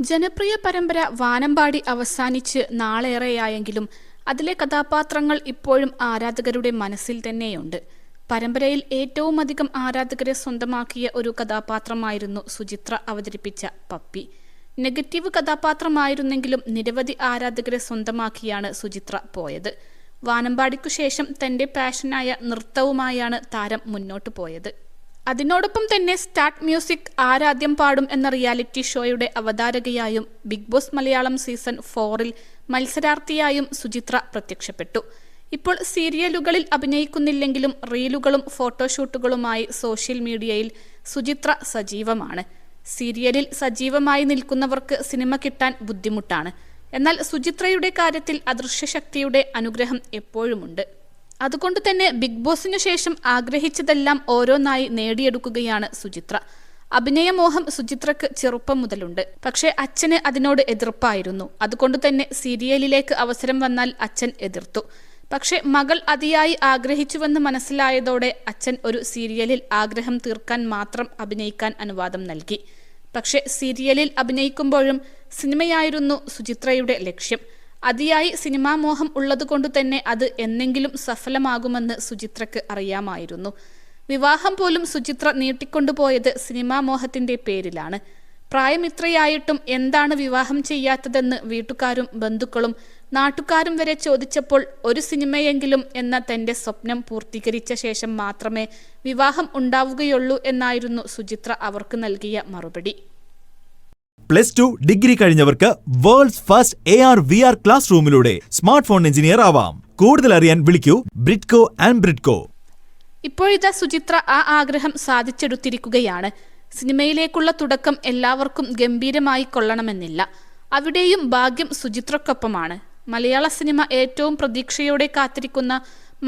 ജനപ്രിയ പരമ്പര വാനമ്പാടി അവസാനിച്ച് നാളേറെയായെങ്കിലും അതിലെ കഥാപാത്രങ്ങൾ ഇപ്പോഴും ആരാധകരുടെ മനസ്സിൽ തന്നെയുണ്ട്. പരമ്പരയിൽ ഏറ്റവും അധികം ആരാധകരെ സ്വന്തമാക്കിയ ഒരു കഥാപാത്രമായിരുന്നു സുചിത്ര അവതരിപ്പിച്ച പപ്പി. നെഗറ്റീവ് കഥാപാത്രമായിരുന്നെങ്കിലും നിരവധി ആരാധകരെ സ്വന്തമാക്കിയാണ് സുചിത്ര പോയത്. വാനമ്പാടിക്കു ശേഷം തന്റെ പാഷനായ നൃത്തവുമായാണ് താരം മുന്നോട്ടു പോയത്. അതിനോടൊപ്പം തന്നെ സ്റ്റാർട്ട് മ്യൂസിക് ആരാധ്യം പാടും എന്ന റിയാലിറ്റി ഷോയുടെ അവതാരകയായും ബിഗ് ബോസ് മലയാളം സീസൺ 4 മത്സരാർത്ഥിയായും സുചിത്ര പ്രത്യക്ഷപ്പെട്ടു. ഇപ്പോൾ സീരിയലുകളിൽ അഭിനയിക്കുന്നില്ലെങ്കിലും റീലുകളും ഫോട്ടോഷൂട്ടുകളുമായി സോഷ്യൽ മീഡിയയിൽ സുചിത്ര സജീവമാണ്. സീരിയലിൽ സജീവമായി നിൽക്കുന്നവർക്ക് സിനിമ കിട്ടാൻ ബുദ്ധിമുട്ടാണ്. എന്നാൽ സുചിത്രയുടെ കാര്യത്തിൽ അദൃശ്യശക്തിയുടെ അനുഗ്രഹം എപ്പോഴുമുണ്ട്. അതുകൊണ്ട് തന്നെ ബിഗ് ബോസിനു ശേഷം ആഗ്രഹിച്ചതെല്ലാം ഓരോന്നായി നേടിയെടുക്കുകയാണ് സുചിത്ര. അഭിനയമോഹം സുചിത്രക്ക് ചെറുപ്പം മുതലുണ്ട്. പക്ഷേ അച്ഛന് അതിനോട് എതിർപ്പായിരുന്നു. അതുകൊണ്ട് തന്നെ സീരിയലിലേക്ക് അവസരം വന്നാൽ അച്ഛൻ എതിർത്തു. പക്ഷേ മകൾ അതിയായി ആഗ്രഹിച്ചുവെന്ന് മനസ്സിലായതോടെ അച്ഛൻ ഒരു സീരിയലിൽ ആഗ്രഹം തീർക്കാൻ മാത്രം അഭിനയിക്കാൻ അനുവാദം നൽകി. പക്ഷേ സീരിയലിൽ അഭിനയിക്കുമ്പോഴും സിനിമയായിരുന്നു സുചിത്രയുടെ ലക്ഷ്യം. അതിയായി സിനിമാ മോഹം ഉള്ളതുകൊണ്ടു തന്നെ അത് എന്നെങ്കിലും സഫലമാകുമെന്ന് സുചിത്രക്ക് അറിയാമായിരുന്നു. വിവാഹം പോലും സുചിത്ര നീട്ടിക്കൊണ്ടുപോയത് സിനിമാ മോഹത്തിന്റെ പേരിലാണ്. പ്രായം ഇത്രയായിട്ടും എന്താണ് വിവാഹം ചെയ്യാത്തതെന്ന് വീട്ടുകാരും ബന്ധുക്കളും നാട്ടുകാരും വരെ ചോദിച്ചപ്പോൾ ഒരു സിനിമയെങ്കിലും എന്ന തന്റെ സ്വപ്നം പൂർത്തീകരിച്ച ശേഷം മാത്രമേ വിവാഹം ഉണ്ടാവുകയുള്ളൂ എന്നായിരുന്നു സുചിത്ര അവർക്ക് നൽകിയ മറുപടി. +2 ഡിഗ്രി കഴിഞ്ഞവർക്ക് വേൾഡ്സ് ഫസ്റ്റ് AR/VR ക്ലാസ് റൂമിലൂടെ സ്മാർട്ട് ഫോൺ എഞ്ചിനീയർ ആവാം. കൂടുതൽ അറിയാൻ വിളിക്കൂ ബ്രിഡ്കോ ആൻഡ് ബ്രിഡ്കോ. ഇപ്പോഴിതാ സുചിത്ര ആ ആഗ്രഹം സാധിച്ചെടുത്തിരിക്കുകയാണ്. സിനിമയിലേക്കുള്ള തുടക്കം എല്ലാവർക്കും ഗംഭീരമായി കൊള്ളണമെന്നില്ല. അവിടെയും ഭാഗ്യം സുചിത്രക്കൊപ്പമാണ്. മലയാള സിനിമ ഏറ്റവും പ്രതീക്ഷയോടെ കാത്തിരിക്കുന്ന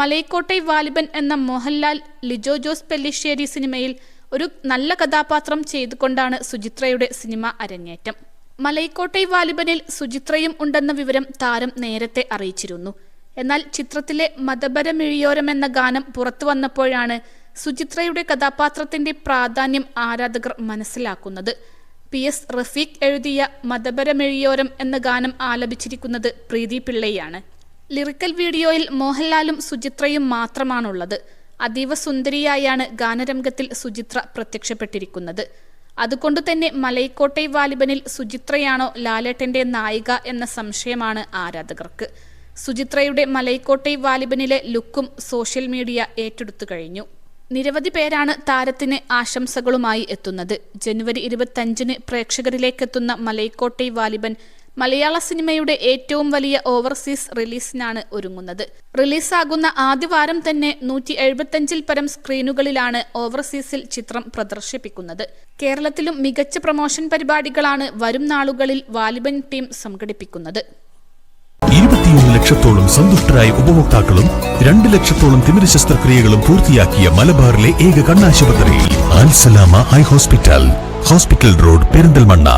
മലൈക്കോട്ടൈ വാലിബൻ എന്ന മോഹൻലാൽ ലിജോ ജോസ് പെല്ലിശ്ശേരി സിനിമയിൽ ഒരു നല്ല കഥാപാത്രം ചെയ്തുകൊണ്ടാണ് സുചിത്രയുടെ സിനിമ അരങ്ങേറ്റം. മലൈക്കോട്ടൈ വാലിബനിൽ സുചിത്രയും ഉണ്ടെന്ന വിവരം താരം നേരത്തെ അറിയിച്ചിരുന്നു. എന്നാൽ ചിത്രത്തിലെ മതപരമിഴിയോരം എന്ന ഗാനം പുറത്തു വന്നപ്പോഴാണ് സുചിത്രയുടെ കഥാപാത്രത്തിന്റെ പ്രാധാന്യം ആരാധകർ മനസ്സിലാക്കുന്നത്. PS റഫീഖ് എഴുതിയ മതപരമിഴിയോരം എന്ന ഗാനം ആലപിച്ചിരിക്കുന്നത് പ്രീതി പിള്ളയാണ്. ലിറിക്കൽ വീഡിയോയിൽ മോഹൻലാലും സുചിത്രയും മാത്രമാണുള്ളത്. അതീവ സുന്ദരിയായാണ് ഗാനരംഗത്തിൽ സുചിത്ര പ്രത്യക്ഷപ്പെട്ടിരിക്കുന്നത്. അതുകൊണ്ടു തന്നെ മലൈക്കോട്ടൈ വാലിബനിൽ സുചിത്രയാണോ ലാലേട്ടന്റെ നായിക എന്ന സംശയമാണ് ആരാധകർക്ക്. സുചിത്രയുടെ മലൈക്കോട്ടൈ വാലിബനിലെ ലുക്കും സോഷ്യൽ മീഡിയ ഏറ്റെടുത്തു കഴിഞ്ഞു. നിരവധി പേരാണ് താരത്തിന് ആശംസകളുമായി എത്തുന്നത്. ജനുവരി 25 പ്രേക്ഷകരിലേക്കെത്തുന്ന മലൈക്കോട്ടൈ വാലിബൻ മലയാള സിനിമയുടെ ഏറ്റവും വലിയ ഓവർസീസ് റിലീസിനാണ് ഒരുങ്ങുന്നത്. റിലീസാകുന്ന ആദ്യവാരം തന്നെ 175-ൽ പരം സ്ക്രീനുകളിലാണ് ഓവർസീസിൽ ചിത്രം പ്രദർശിപ്പിക്കുന്നത്. കേരളത്തിലും മികച്ച പ്രൊമോഷൻ പരിപാടികളാണ് വരും നാളുകളിൽ വാലിബൻ ടീം സംഘടിപ്പിക്കുന്നത്. 21 ലക്ഷത്തോളം സന്തുഷ്ടരായ ഉപഭോക്താക്കളും 2 ലക്ഷത്തോളം തിമിര ശസ്ത്രക്രിയകളും പൂർത്തിയാക്കിയ മലബാറിലെ ഏക കണ്ണാശുപത്രി അൽ സലാമ ഹൈ ഹോസ്പിറ്റൽ റോഡ് പെരിന്തൽമണ്ണ.